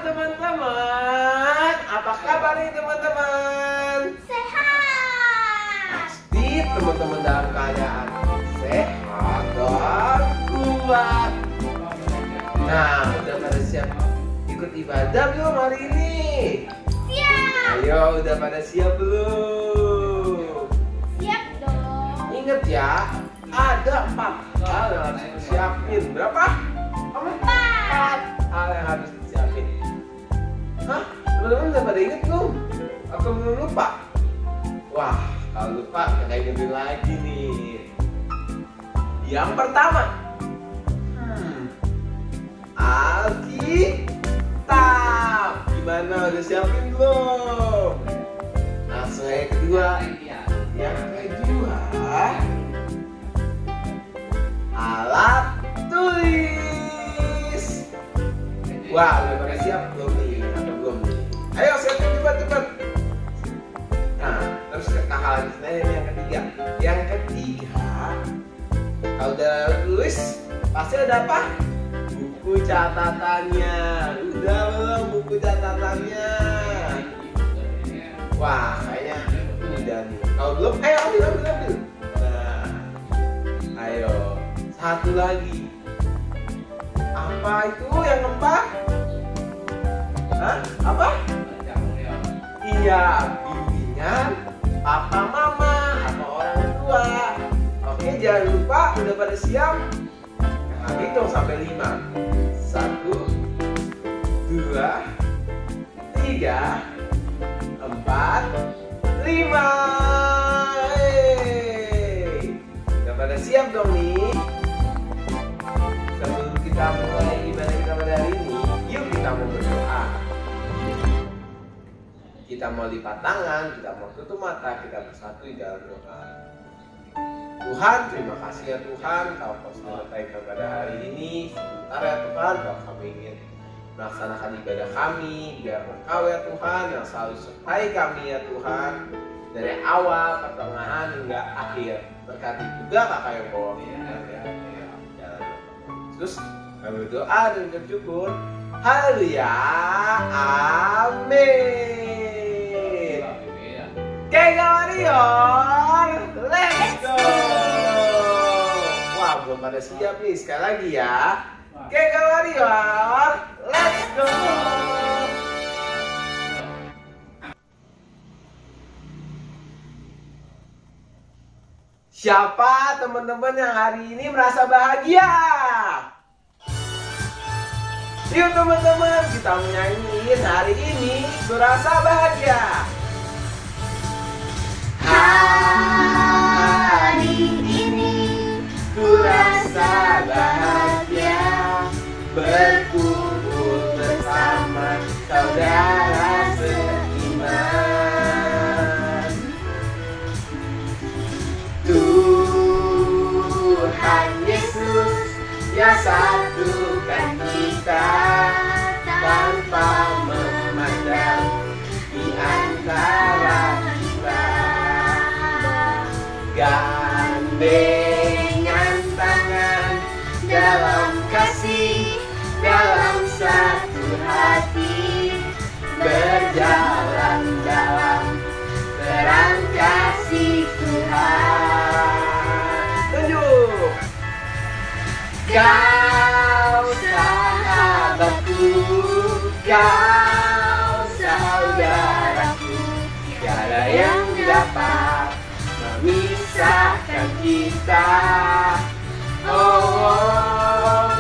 teman-teman. Apa kabar nih teman-teman? Sehat. Pasti teman-teman dalam keadaan sehat dan kuat. Nah, udah pada siap ikut ibadah belum hari ini? Siap. Ayo, udah pada siap belum? Siap dong. Ingat ya, ada 4 hal yang harus disiapin. Berapa? 4 hal yang harus disiapin. Hah? Teman-teman udah pada inget belum? Atau belum lupa? Wah, kalau lupa kita ingetin lagi nih. Yang pertama, Alkitab. Gimana, udah siapin belum? Langsung yang kedua. Yang kedua, alat tulis. Wah, udah pada siap belum nih? Atau belum nih? Ayo siapin cepat-cepat. Nah, terus kakak lanjutin yang ketiga. Yang ketiga, kalau udah tulis, pasti ada apa? Buku catatannya. Udah belum buku catatannya? Wah, kayaknya udah nih. Kalau belum, ayo ambil. Nah, ayo. Satu lagi. Apa itu yang keempat? Hah? Apa? Iya, bimbingan papa mama atau orang tua. Oke, jangan lupa, udah pada siap? Nah, hitung sampai 5. 1, 2, 3, 4, 5. Udah pada siap dong nih? Sebelum kita mulai ibadah kita pada hari ini, yuk kita mau berdoa. Kita mau lipat tangan, kita mau tutup mata, kita bersatu di dalam doa. Tuhan, terima kasih ya Tuhan, Kau menyertai pada hari ini. Sebentar ya Tuhan, kalau kami ingin melaksanakan ibadah kami, biar Engkau ya Tuhan yang selalu sertai kami ya Tuhan, dari awal, pertengahan hingga akhir. Berkati juga kakak yang bawa terus kami berdoa dan bersyukur. Haleluya, amin. Kega Warrior, let's go. Wah, belum pada siap nih. Sekali lagi ya. Kega Warrior, let's go. Siapa teman-teman yang hari ini merasa bahagia? Yuk teman-teman, kita menyanyiin hari ini berasa bahagia. Hari ini ku rasa bahagia, berkumpul bersama saudara seiman. Tuhan Yesus yang satukan kita tanpa memandang di antara kita. Gandengan tangan dalam kasih, dalam satu hati, berjalan dalam terang kasih Tuhan. Tunjuk. Kau sahabatku, kau saudaraku, tiada yang dapat memisahkan kita. Oh,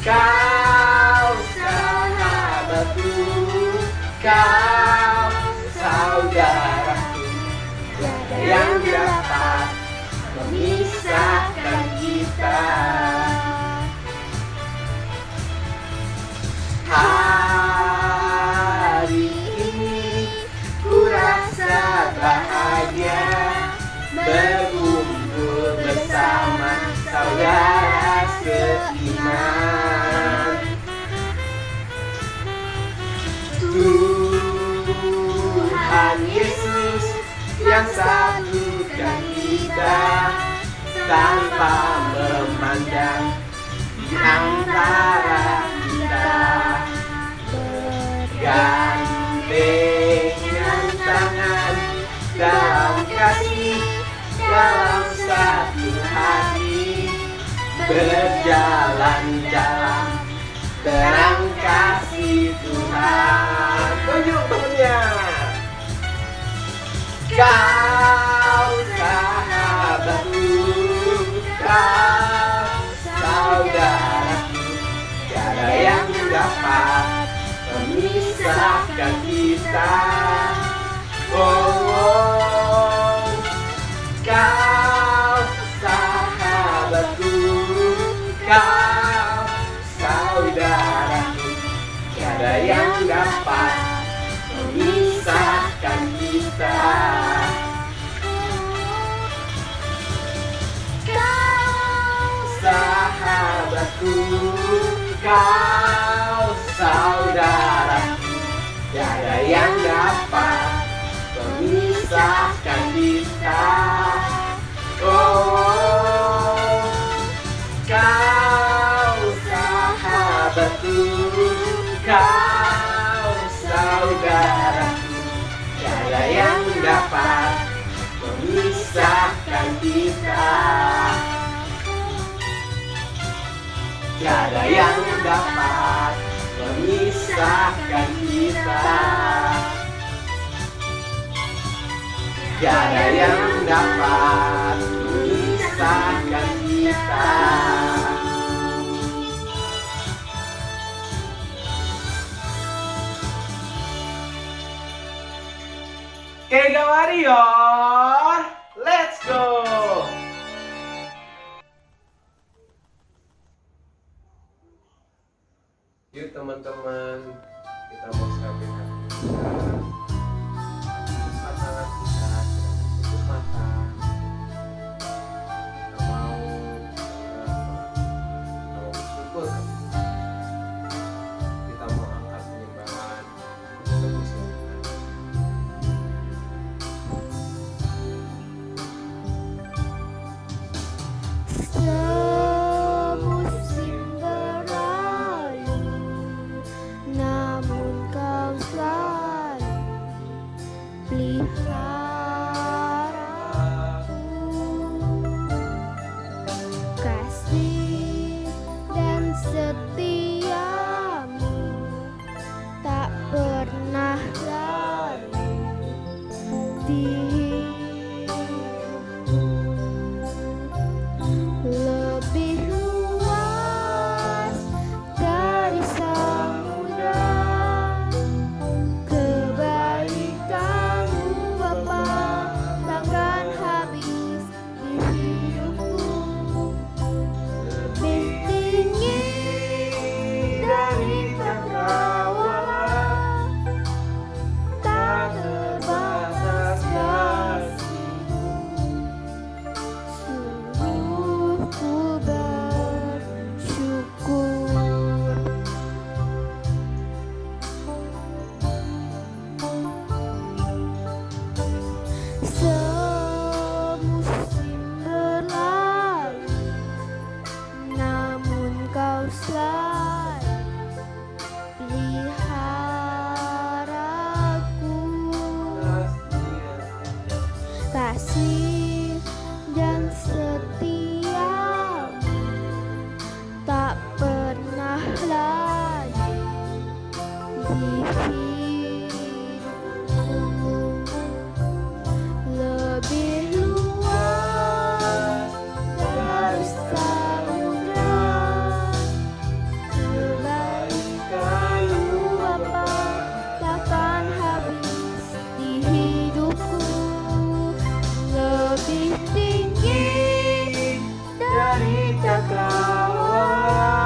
kau sahabatku, kau saudaraku, tiada yang dapat memisahkan kita. Hari ini ku rasa bahagia, berkumpul bersama saudara seiman. Tuhan Yesus yang satukan kita tanpa memandang di antara kita. berjalan-jalan terang kasih Tuhan. Tunjuk temennya. Kau sahabatku, kau saudaraku, tiada yang dapat memisahkan kita. Oh, kau sahabatku, kau saudaraku, tiada yang dapat memisahkan kita. Sahabatku, kau saudaraku, tiada yang dapat memisahkan kita. Oh, kau sahabatku, kau saudaraku, tiada yang dapat memisahkan kita. Tiada yang dapat memisahkan kita. Tiada yang dapat memisahkan kita. Kega Warrior, let's go! Yuk teman-teman, kita mau siapin hati kita, pasangan kita, tutup mata. Kita mau bersyukur. Kita mau angkat penyembahan tebus Tuhan. Semusim berlalu, namun kau selalu peliharaku. Kasih dan setiamu tak pernah lalu di lebih luas dari samudra. Kebaikanmu Bapa takkan habis di hidupku. Lebih tinggi dari cakrawala, tak terbatas kasih-Mu. Sungguh ku bersyukur. Semusim berlalu, namun kau selalu peliharaku. Kasih dan setiamu tak pernah layu di hidupku. Lebih luas dari samudra. Kebaikanmu Bapa takkan habis di hidupku. Lebih tinggi dari cakrawala,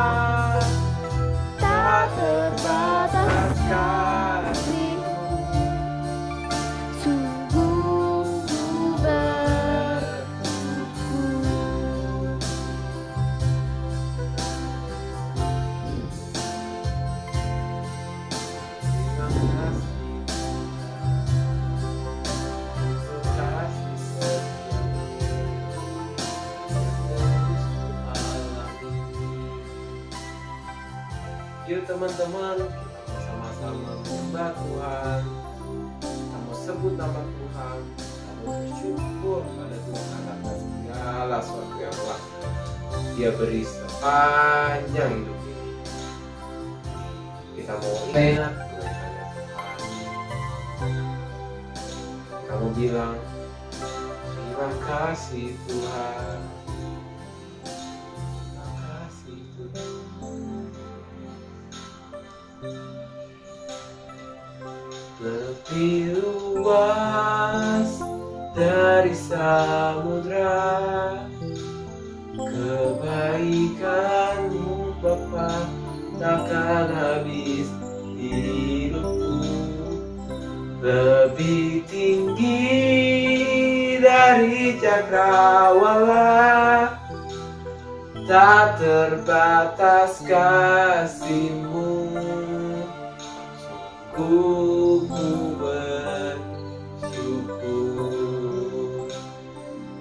tak terbatas kasih-Mu. Sungguh ku bersyukur. Yuk teman-teman, kita sama-sama menyembah Tuhan. Kita mau sebut nama Tuhan. Kita mau bersyukur pada Tuhan atas segala sesuatu yang telah Dia beri sepanjang hidup ini. Kita mau ingat tulisannya Tuhan. Kamu bilang, terima kasih Tuhan. Terima kasih Tuhan. Lebih luas dari samudra, kebaikanmu Bapa takkan habis hidupku. Lebih tinggi dari cakrawala, tak terbatas kasih-Mu. Sungguh ku bersyukur,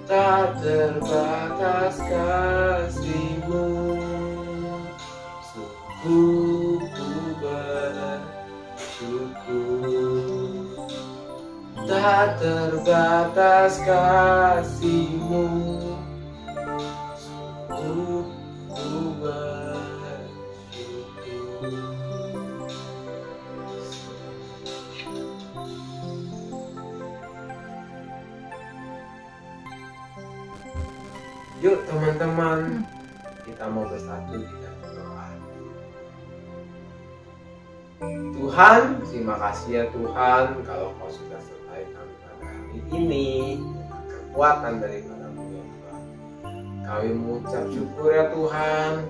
tak terbatas kasih-Mu. Sungguh ku bersyukur, tak terbatas kasih-Mu. Sungguh ku bersyukur. Yuk teman-teman, kita mau bersatu di dalam doa. Tuhan, terima kasih ya Tuhan, kalau Kau sudah selesaikan pada hari ini kekuatan daripada-Mu ya Tuhan. Kami mengucap syukur ya Tuhan,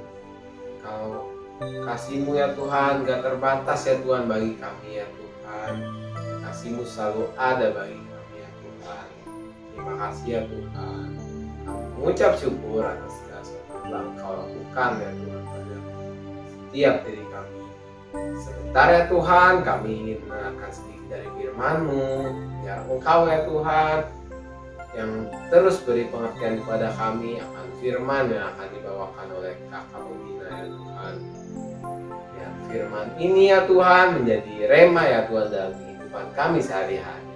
kalau kasih-Mu ya Tuhan gak terbatas ya Tuhan bagi kami ya Tuhan. Kasih-Mu selalu ada bagi kami ya Tuhan. Terima kasih ya Tuhan. Mengucap syukur atas segala sesuatu yang Kau lakukan ya Tuhan pada setiap diri kami. Sebentar ya Tuhan, kami ingin mendengarkan sedikit dari firman-Mu. Biar Engkau ya Tuhan yang terus beri pengertian kepada kami akan firman yang akan dibawakan oleh Kakak Pembina ya Tuhan. Biar firman ini ya Tuhan menjadi rema ya Tuhan dalam kehidupan kami sehari-hari.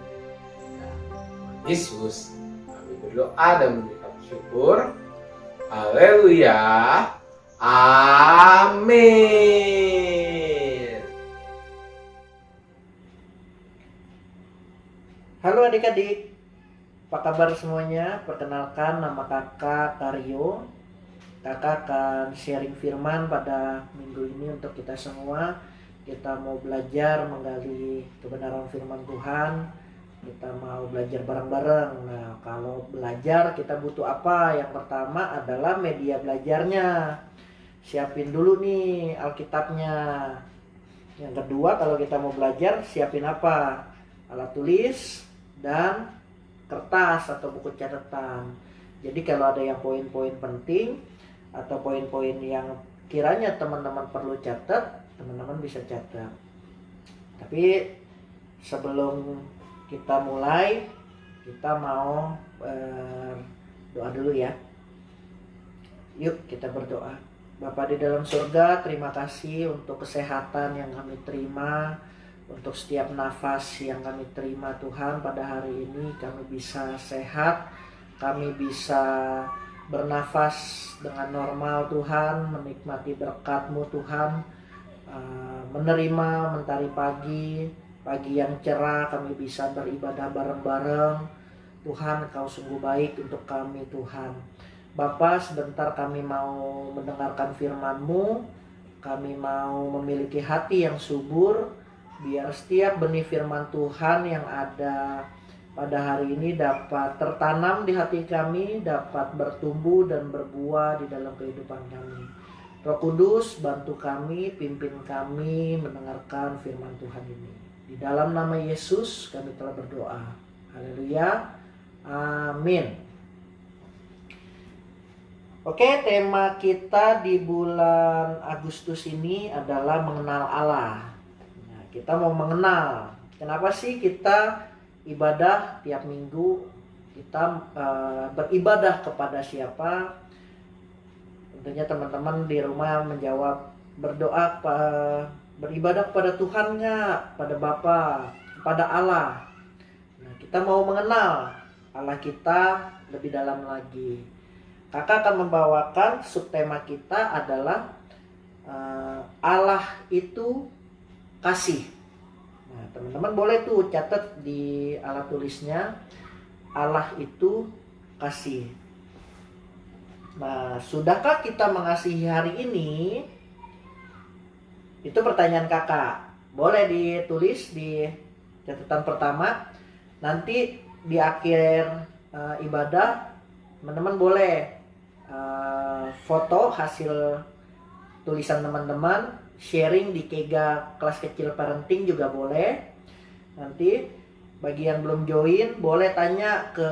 Ya, Tuhan Yesus, kami berdoa dan syukur. Haleluya. Amin. Halo adik-adik, apa kabar semuanya? Perkenalkan, nama kakak Karyo. Kakak akan sharing firman pada minggu ini untuk kita semua. Kita mau belajar menggali kebenaran firman Tuhan. Kita mau belajar bareng-bareng. Nah, kalau belajar kita butuh apa? Yang pertama adalah media belajarnya. Siapin dulu nih Alkitabnya. Yang kedua, kalau kita mau belajar, siapin apa? Alat tulis dan kertas atau buku catatan. Jadi kalau ada yang poin-poin penting atau poin-poin yang kiranya teman-teman perlu catat, teman-teman bisa catat. Tapi sebelum kita mulai, kita mau doa dulu ya. Yuk kita berdoa. Bapa di dalam surga, terima kasih untuk kesehatan yang kami terima, untuk setiap nafas yang kami terima Tuhan. Pada hari ini kami bisa sehat, kami bisa bernafas dengan normal Tuhan, menikmati berkat-Mu Tuhan, menerima mentari pagi yang cerah, kami bisa beribadah bareng-bareng. Tuhan, Kau sungguh baik untuk kami Tuhan. Bapa, sebentar kami mau mendengarkan firman-Mu, kami mau memiliki hati yang subur, biar setiap benih firman Tuhan yang ada pada hari ini dapat tertanam di hati kami, dapat bertumbuh dan berbuah di dalam kehidupan kami. Roh Kudus, bantu kami, pimpin kami mendengarkan firman Tuhan ini. Di dalam nama Yesus kami telah berdoa. Haleluya. Amin. Oke, tema kita di bulan Agustus ini adalah mengenal Allah. Nah, kita mau mengenal. Kenapa sih kita ibadah tiap minggu? Kita beribadah kepada siapa? Tentunya teman-teman di rumah menjawab, berdoa beribadah kepada Tuhan nggak? Pada Bapa, kepada Allah. Nah, kita mau mengenal Allah kita lebih dalam lagi. kakak akan membawakan subtema kita adalah Allah itu kasih. Nah, teman-teman boleh tuh catat di alat tulisnya, Allah itu kasih. Nah, sudahkah kita mengasihi hari ini? Itu pertanyaan kakak. Boleh ditulis di catatan pertama. Nanti di akhir ibadah, teman-teman boleh foto hasil tulisan teman-teman, sharing di Kega kelas kecil parenting juga boleh. Nanti bagi yang belum join, boleh tanya ke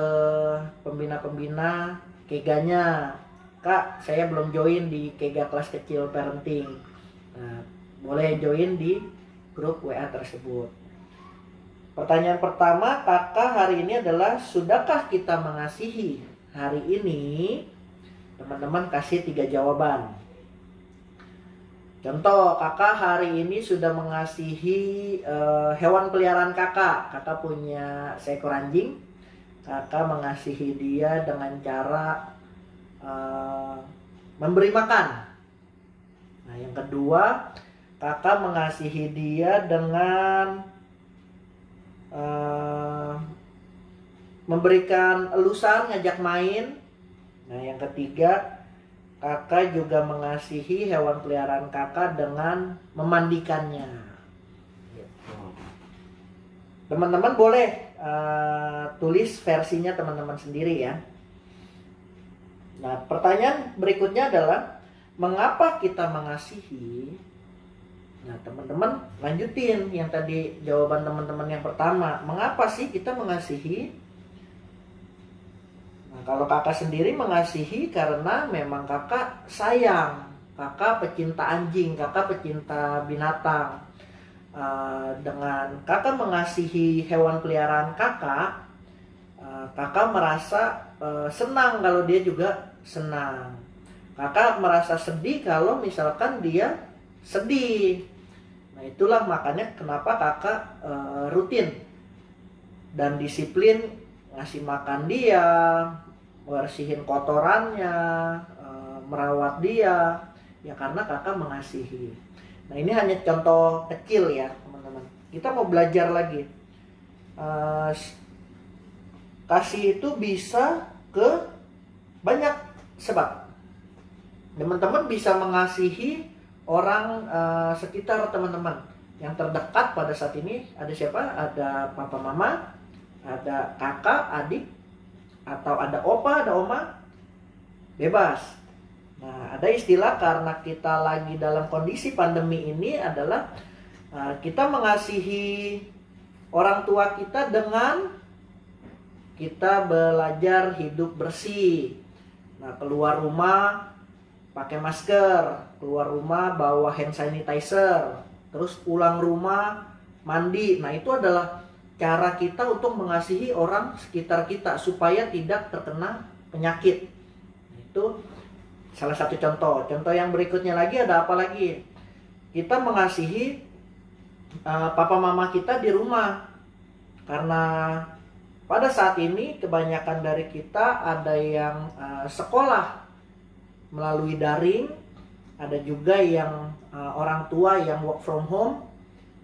pembina-pembina Keganya, Kak, saya belum join di Kega kelas kecil parenting. Nah, boleh join di grup WA tersebut. Pertanyaan pertama kakak hari ini adalah, sudahkah kita mengasihi hari ini? Teman-teman kasih 3 jawaban. Contoh, kakak hari ini sudah mengasihi hewan peliharaan kakak. Kakak punya seekor anjing. Kakak mengasihi dia dengan cara memberi makan. Nah, yang kedua, kakak mengasihi dia dengan memberikan elusan, ngajak main. Nah, yang ketiga, kakak juga mengasihi hewan peliharaan kakak dengan memandikannya. Teman-teman boleh tulis versinya teman-teman sendiri ya. Nah, pertanyaan berikutnya adalah, mengapa kita mengasihi? Nah, teman-teman lanjutin yang tadi jawaban teman-teman yang pertama. Mengapa sih kita mengasihi? Nah, kalau kakak sendiri mengasihi karena memang kakak sayang. Kakak pecinta anjing, kakak pecinta binatang. Dengan kakak mengasihi hewan peliharaan kakak, kakak merasa senang kalau dia juga senang. Kakak merasa sedih kalau misalkan dia sedih. Nah, itulah makanya kenapa kakak rutin dan disiplin ngasih makan dia, bersihin kotorannya, merawat dia, ya karena kakak mengasihi. Nah, ini hanya contoh kecil ya teman-teman. Kita mau belajar lagi. Kasih itu bisa ke banyak sebab. Teman-teman bisa mengasihi orang sekitar teman-teman yang terdekat pada saat ini. Ada siapa? Ada papa mama, ada kakak, adik, atau ada opa, ada oma. Bebas. Nah, ada istilah karena kita lagi dalam kondisi pandemi ini adalah kita mengasihi orang tua kita dengan kita belajar hidup bersih. Nah, keluar rumah pakai masker, keluar rumah bawa hand sanitizer, terus pulang rumah mandi. Nah, itu adalah cara kita untuk mengasihi orang sekitar kita supaya tidak terkena penyakit. Itu salah satu contoh. Contoh yang berikutnya lagi ada apa lagi? Kita mengasihi papa mama kita di rumah. Karena pada saat ini kebanyakan dari kita ada yang sekolah melalui daring, ada juga yang orang tua yang work from home.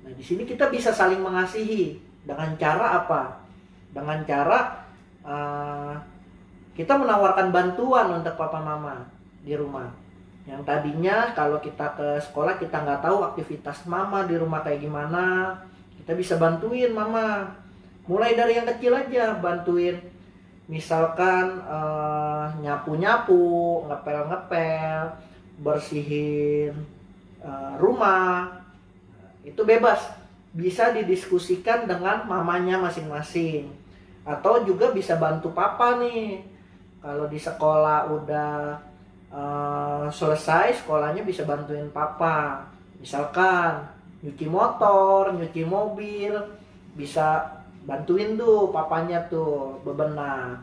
Nah, di sini kita bisa saling mengasihi dengan cara apa? Dengan cara kita menawarkan bantuan untuk papa mama di rumah. Yang tadinya kalau kita ke sekolah kita nggak tahu aktivitas mama di rumah kayak gimana, kita bisa bantuin mama. Mulai dari yang kecil aja, bantuin misalkan nyapu-nyapu, ngepel-ngepel, bersihin rumah. Itu bebas, bisa didiskusikan dengan mamanya masing-masing. Atau juga bisa bantu papa nih. Kalau di sekolah udah selesai sekolahnya, bisa bantuin papa. Misalkan nyuci motor, nyuci mobil, bisa bantuin tuh papanya tuh bebenah.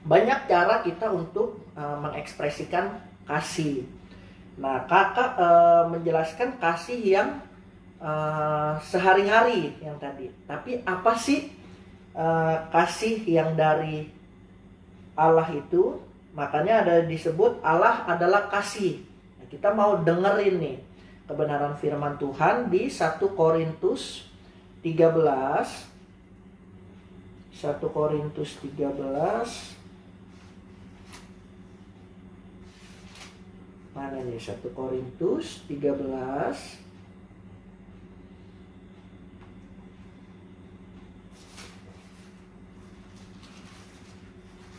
Banyak cara kita untuk mengekspresikan kasih. Nah, kakak menjelaskan kasih yang sehari-hari yang tadi. Tapi apa sih kasih yang dari Allah itu? Makanya ada disebut Allah adalah kasih. Nah, kita mau dengerin nih kebenaran firman Tuhan di 1 Korintus 13. 1 Korintus 13. Mana nih 1 Korintus 13.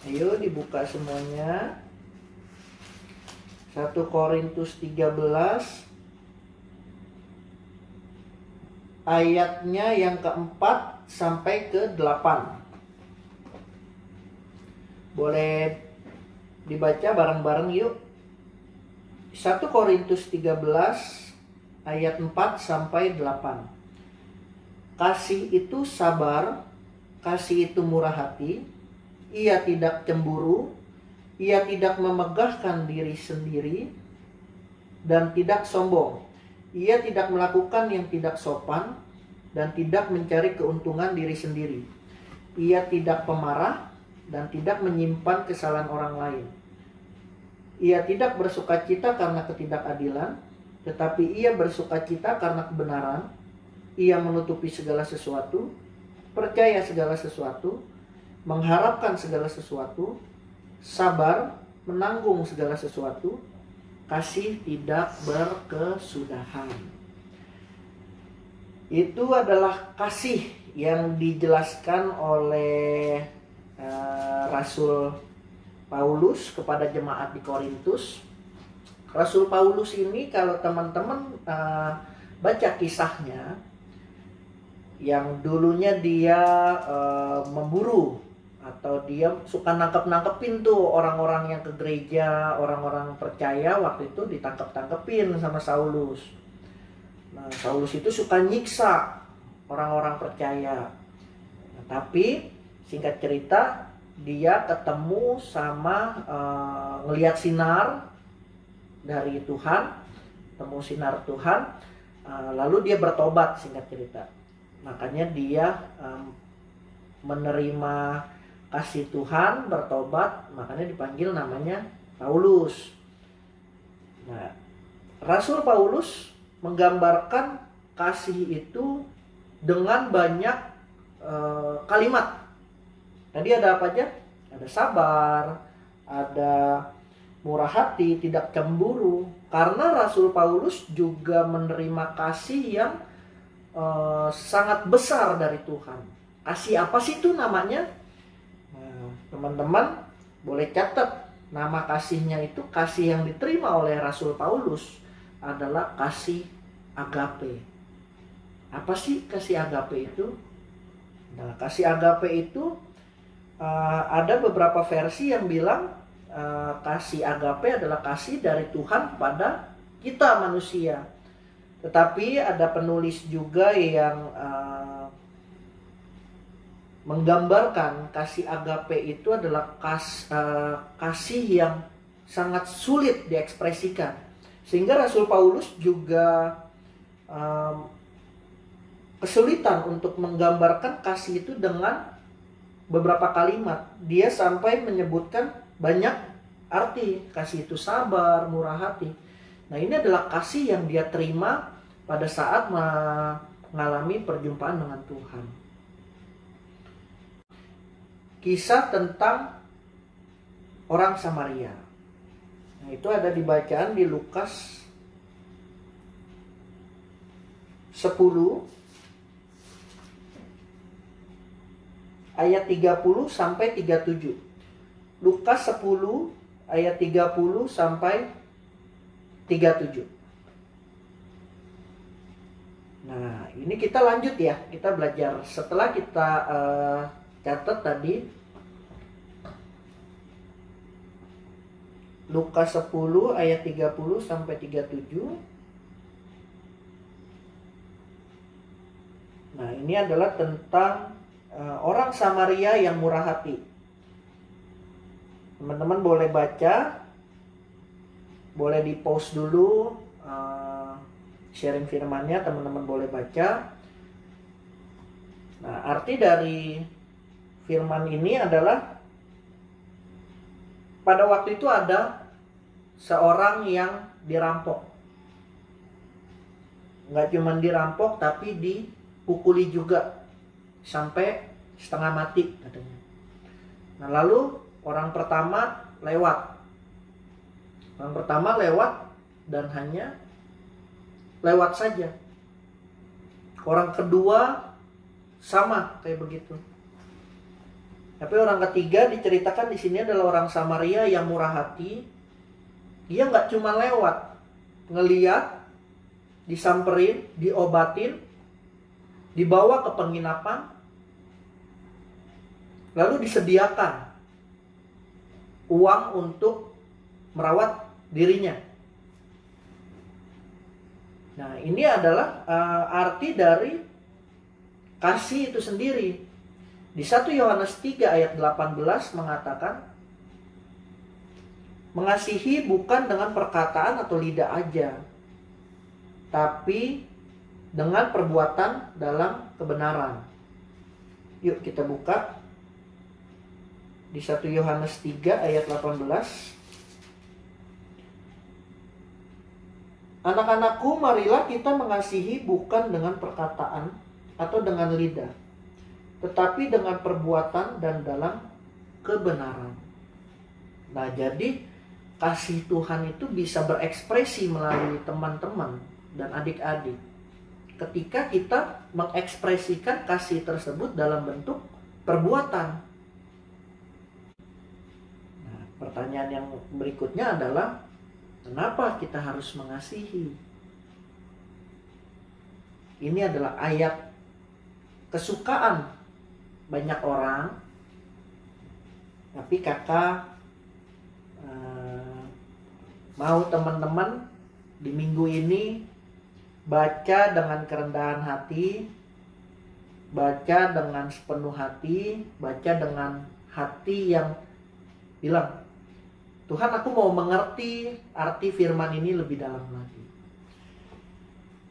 Ayo dibuka semuanya. 1 Korintus 13 ayatnya yang keempat sampai ke 8. Boleh dibaca bareng-bareng yuk. 1 Korintus 13 ayat 4 sampai 8. Kasih itu sabar, kasih itu murah hati, ia tidak cemburu, ia tidak memegahkan diri sendiri, dan tidak sombong. Ia tidak melakukan yang tidak sopan, dan tidak mencari keuntungan diri sendiri. Ia tidak pemarah, dan tidak menyimpan kesalahan orang lain. Ia tidak bersukacita karena ketidakadilan, tetapi ia bersukacita karena kebenaran. Ia menutupi segala sesuatu, percaya segala sesuatu, mengharapkan segala sesuatu, sabar, menanggung segala sesuatu, kasih tidak berkesudahan. Itu adalah kasih yang dijelaskan oleh Rasul Paulus kepada jemaat di Korintus. Rasul Paulus ini kalau teman-teman baca kisahnya, yang dulunya dia memburu atau dia suka nangkep-nangkepin tuh orang-orang yang ke gereja, orang-orang percaya, waktu itu ditangkep-tangkepin sama Saulus. Nah, Saulus itu suka nyiksa orang-orang percaya. Nah, tapi singkat cerita dia ketemu sama ngelihat sinar dari Tuhan, ketemu sinar Tuhan, lalu dia bertobat singkat cerita. Makanya dia menerima kasih Tuhan, bertobat, makanya dipanggil namanya Paulus. Nah, Rasul Paulus menggambarkan kasih itu dengan banyak kalimat. Tadi ada apa aja? Ada sabar, ada murah hati, tidak cemburu. Karena Rasul Paulus juga menerima kasih yang sangat besar dari Tuhan. Kasih apa sih itu namanya? Nah, teman-teman boleh catat, nama kasihnya itu, kasih yang diterima oleh Rasul Paulus adalah kasih agape. Apa sih kasih agape itu? Nah, kasih agape itu ada beberapa versi yang bilang kasih agape adalah kasih dari Tuhan kepada kita manusia. Tetapi ada penulis juga yang menggambarkan kasih agape itu adalah kasih yang sangat sulit diekspresikan. Sehingga Rasul Paulus juga kesulitan untuk menggambarkan kasih itu dengan beberapa kalimat. Dia sampai menyebutkan banyak arti. Kasih itu sabar, murah hati. Nah, ini adalah kasih yang dia terima pada saat mengalami perjumpaan dengan Tuhan. Kisah tentang orang Samaria. Nah, itu ada di bacaan di Lukas 10 ayat 30 sampai 37. Lukas 10 ayat 30 sampai 37. Nah, ini kita lanjut ya. Kita belajar setelah kita catat tadi Lukas 10 ayat 30 sampai 37. Nah, ini adalah tentang orang Samaria yang murah hati. Teman-teman boleh baca, boleh di pause dulu sharing firmannya, teman-teman boleh baca. Nah, arti dari firman ini adalah pada waktu itu ada seorang yang dirampok. Nggak cuma dirampok, tapi dipukuli juga sampai setengah mati katanya. Nah, lalu orang pertama lewat. Orang pertama lewat dan hanya lewat saja. Orang kedua sama kayak begitu. Tapi orang ketiga diceritakan di sini adalah orang Samaria yang murah hati. Dia nggak cuma lewat, ngeliat, disamperin, diobatin, dibawa ke penginapan, lalu disediakan uang untuk merawat dirinya. Nah, ini adalah arti dari kasih itu sendiri. Di 1 Yohanes 3 ayat 18 mengatakan, mengasihi bukan dengan perkataan atau lidah aja, tapi dengan perbuatan dalam kebenaran. Yuk kita buka di 1 Yohanes 3 ayat 18. Anak-anakku, marilah kita mengasihi bukan dengan perkataan atau dengan lidah, tetapi dengan perbuatan dan dalam kebenaran. Nah, jadi kasih Tuhan itu bisa berekspresi melalui teman-teman dan adik-adik. Ketika kita mengekspresikan kasih tersebut dalam bentuk perbuatan. Nah, pertanyaan yang berikutnya adalah, kenapa kita harus mengasihi? Ini adalah ayat kesukaan banyak orang. Tapi kakak mau teman-teman di minggu ini baca dengan kerendahan hati, baca dengan sepenuh hati, baca dengan hati yang bilang, Tuhan, aku mau mengerti arti firman ini lebih dalam lagi.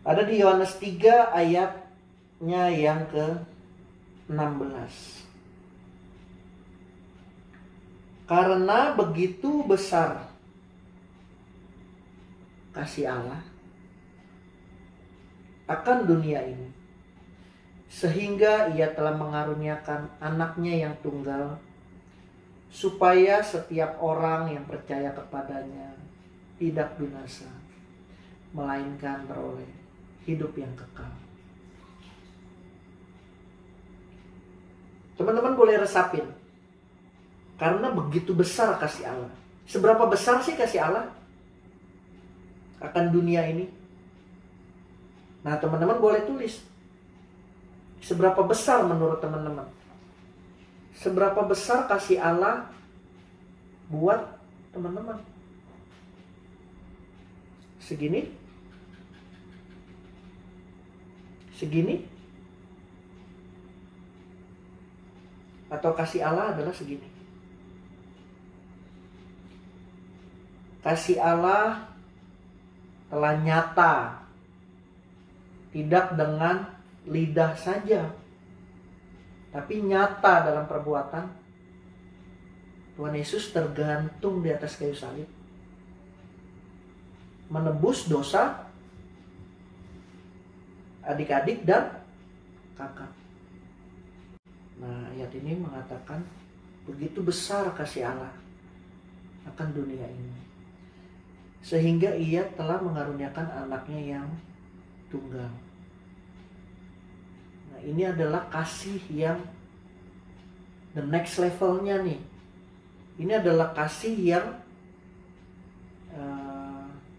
Ada di Yohanes 3 ayatnya yang ke-16. Karena begitu besar kasih Allah akan dunia ini, sehingga Ia telah mengaruniakan anaknya yang tunggal, supaya setiap orang yang percaya kepadanya tidak binasa, melainkan beroleh hidup yang kekal. Teman-teman boleh resapin, karena begitu besar kasih Allah. Seberapa besar sih kasih Allah akan dunia ini? Nah, teman-teman boleh tulis, seberapa besar menurut teman-teman? Seberapa besar kasih Allah buat teman-teman? Segini? Segini? Atau kasih Allah adalah segini? Kasih Allah telah nyata, tidak dengan lidah saja, tapi nyata dalam perbuatan. Tuhan Yesus tergantung di atas kayu salib, menebus dosa adik-adik dan kakak. Nah, ayat ini mengatakan begitu besar kasih Allah akan dunia ini, sehingga Ia telah mengaruniakan anaknya yang tunggal. Nah, ini adalah kasih yang the next levelnya nih. Ini adalah kasih yang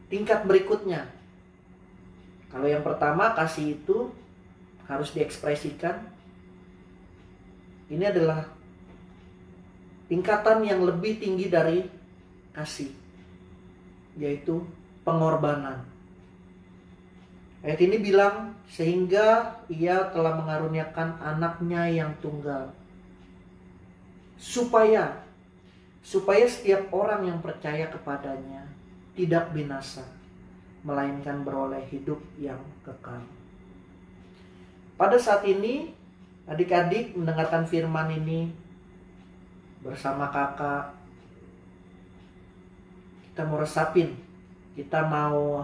tingkat berikutnya. Kalau yang pertama, kasih itu harus diekspresikan. Ini adalah tingkatan yang lebih tinggi dari kasih, yaitu pengorbanan. Ayat ini bilang, sehingga Ia telah mengaruniakan anaknya yang tunggal, supaya setiap orang yang percaya kepadanya tidak binasa, melainkan beroleh hidup yang kekal. Pada saat ini, adik-adik mendengarkan firman ini bersama kakak, kita mau resapin, kita mau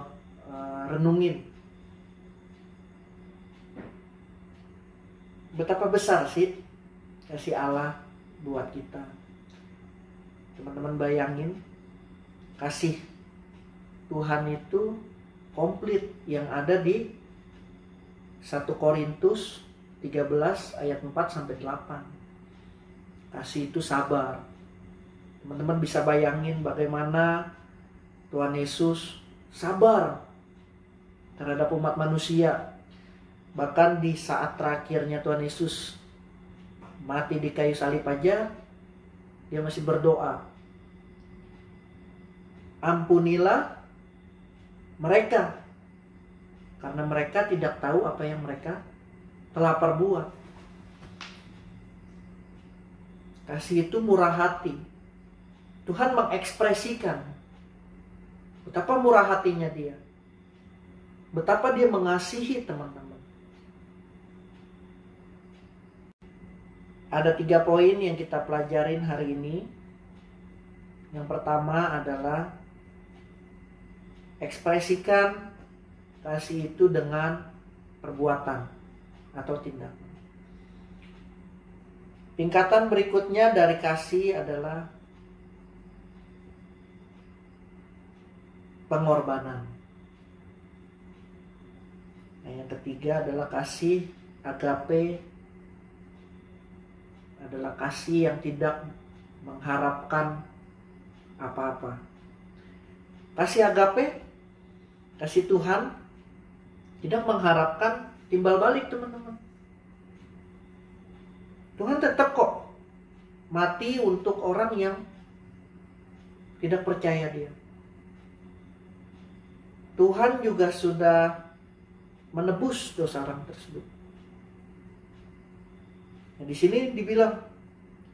renungin. Betapa besar sih kasih Allah buat kita. Teman-teman bayangin, kasih Tuhan itu komplit yang ada di 1 Korintus 13 ayat 4 sampai 8. Kasih itu sabar. Teman-teman bisa bayangin bagaimana Tuhan Yesus sabar terhadap umat manusia. Bahkan di saat terakhirnya Tuhan Yesus mati di kayu salib aja, dia masih berdoa, ampunilah mereka, karena mereka tidak tahu apa yang mereka telah perbuat. Kasih itu murah hati. Tuhan mengekspresikan betapa murah hatinya dia, betapa dia mengasihi teman-teman. Ada 3 poin yang kita pelajarin hari ini. Yang pertama adalah ekspresikan kasih itu dengan perbuatan atau tindakan. Tingkatan berikutnya dari kasih adalah pengorbanan. Nah, yang ketiga adalah kasih agape, adalah kasih yang tidak mengharapkan apa-apa. Kasih agape, kasih Tuhan, tidak mengharapkan timbal balik, teman-teman. Tuhan tetap kok mati untuk orang yang tidak percaya dia. Tuhan juga sudah menebus dosa orang tersebut. Nah, di sini dibilang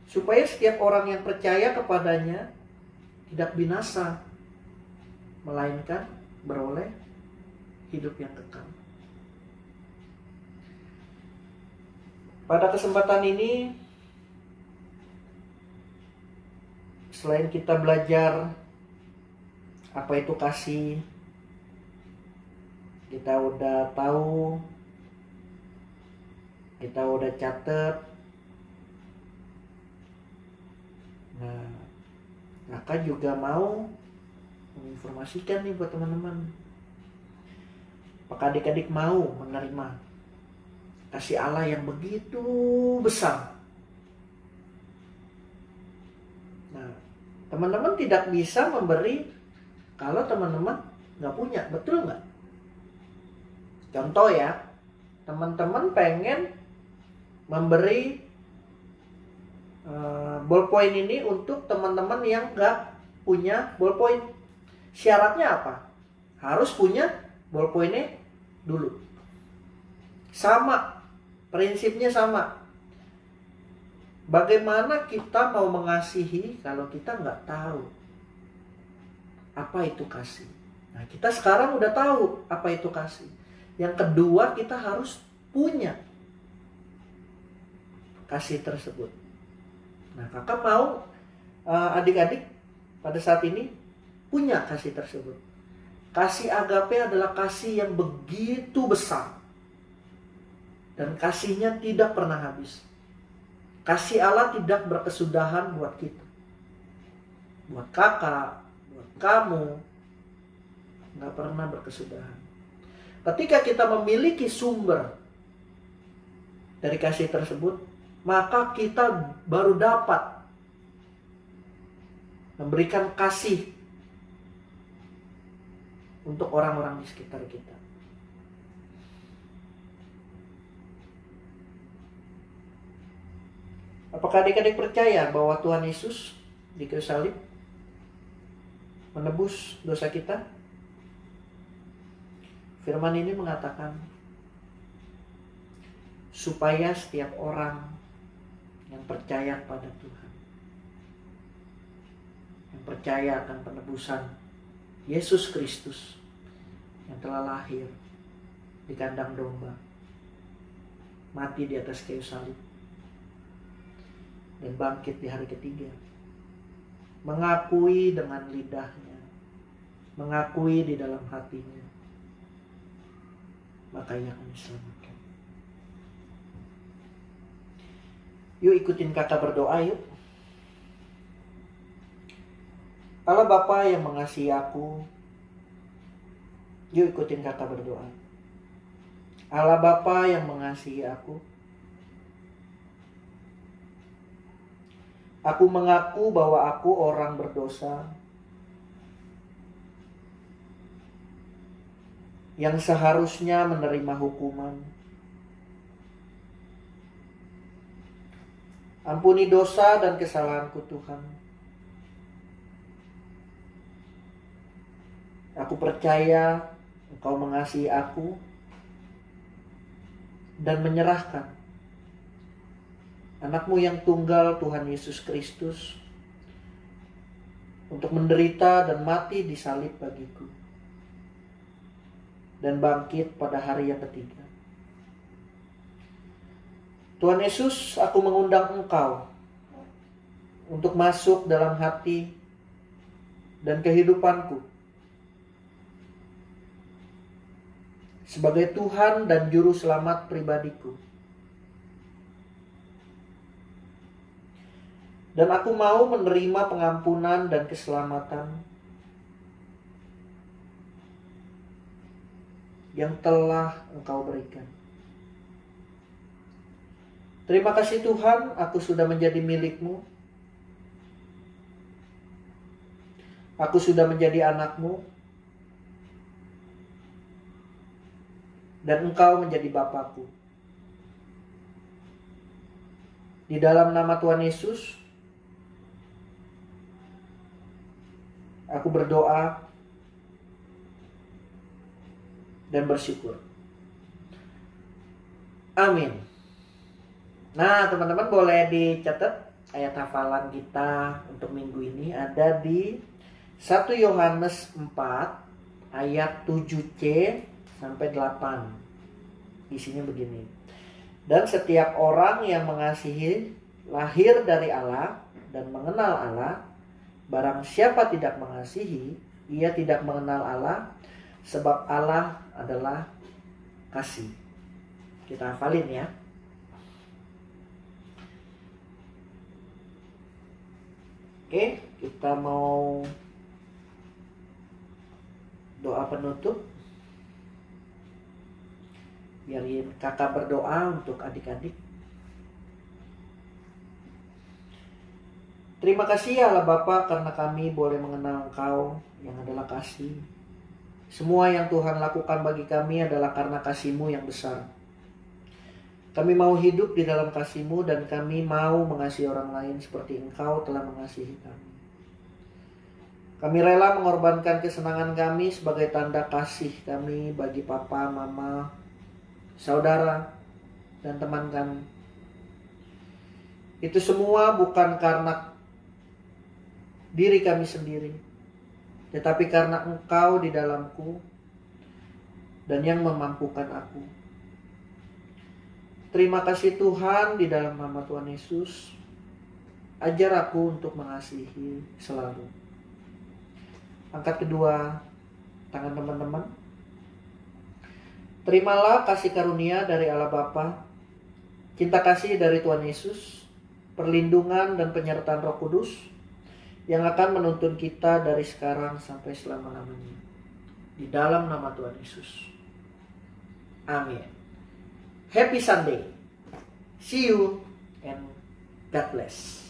supaya setiap orang yang percaya kepadanya tidak binasa, melainkan beroleh hidup yang kekal. Pada kesempatan ini, selain kita belajar apa itu kasih, kita udah tahu, kita udah catat. Nah, kakak juga mau menginformasikan nih buat teman-teman. Apakah adik-adik mau menerima kasih Allah yang begitu besar? Nah, teman-teman tidak bisa memberi kalau teman-teman nggak punya, betul nggak? Contoh ya, teman-teman pengen memberi ballpoint ini untuk teman-teman yang nggak punya ballpoint. Syaratnya apa? Harus punya ballpointnya dulu. Sama, prinsipnya sama. Bagaimana kita mau mengasihi kalau kita nggak tahu apa itu kasih? Nah, kita sekarang udah tahu apa itu kasih. Yang kedua, kita harus punya kasih tersebut. Nah, kakak mau adik-adik pada saat ini punya kasih tersebut. Kasih agape adalah kasih yang begitu besar. Dan kasihnya tidak pernah habis. Kasih Allah tidak berkesudahan buat kita. Buat kakak, buat kamu, nggak pernah berkesudahan. Ketika kita memiliki sumber dari kasih tersebut, maka kita baru dapat memberikan kasih untuk orang-orang di sekitar kita. Apakah adik-adik percaya bahwa Tuhan Yesus di kayu salib menebus dosa kita? Firman ini mengatakan supaya setiap orang yang percaya pada Tuhan, yang percaya akan penebusan Yesus Kristus yang telah lahir di kandang domba, mati di atas kayu salib, dan bangkit di hari ketiga, mengakui dengan lidahnya mengakui di dalam hatinya, maka ia akan diselamatkan. Yuk ikutin kakak berdoa yuk. Allah Bapa yang mengasihi aku, yuk ikutin kakak berdoa. Allah Bapa yang mengasihi aku mengaku bahwa aku orang berdosa yang seharusnya menerima hukuman. Ampuni dosa dan kesalahanku Tuhan. Aku percaya Engkau mengasihi aku dan menyerahkan anak-Mu yang tunggal Tuhan Yesus Kristus untuk menderita dan mati di salib bagiku dan bangkit pada hari yang ketiga. Tuhan Yesus, aku mengundang Engkau untuk masuk dalam hati dan kehidupanku sebagai Tuhan dan Juru Selamat pribadiku. Dan aku mau menerima pengampunan dan keselamatan yang telah Engkau berikan. Terima kasih Tuhan, aku sudah menjadi milik-Mu. Aku sudah menjadi anak-Mu. Dan Engkau menjadi Bapa-Ku. Di dalam nama Tuhan Yesus, aku berdoa dan bersyukur. Amin. Nah, teman-teman boleh dicatat ayat hafalan kita untuk minggu ini ada di 1 Yohanes 4 ayat 7c sampai 8. Isinya begini. Dan setiap orang yang mengasihi lahir dari Allah dan mengenal Allah, barang siapa tidak mengasihi, ia tidak mengenal Allah, sebab Allah adalah kasih. Kita hafalin ya. Oke, kita mau doa penutup. Biarin kakak berdoa untuk adik-adik. Terima kasih ya Allah Bapa karena kami boleh mengenal Engkau yang adalah kasih. Semua yang Tuhan lakukan bagi kami adalah karena kasih-Mu yang besar. Kami mau hidup di dalam kasih-Mu dan kami mau mengasihi orang lain seperti Engkau telah mengasihi kami. Kami rela mengorbankan kesenangan kami sebagai tanda kasih kami bagi papa, mama, saudara, dan teman kami. Itu semua bukan karena diri kami sendiri, tetapi karena Engkau di dalamku dan yang memampukan aku. Terima kasih Tuhan, di dalam nama Tuhan Yesus, ajar aku untuk mengasihi selalu. Angkat kedua tangan teman-teman. Terimalah kasih karunia dari Allah Bapa, cinta kasih dari Tuhan Yesus, perlindungan dan penyertaan Roh Kudus yang akan menuntun kita dari sekarang sampai selama-lamanya. Di dalam nama Tuhan Yesus. Amin. Happy Sunday. See you and God bless.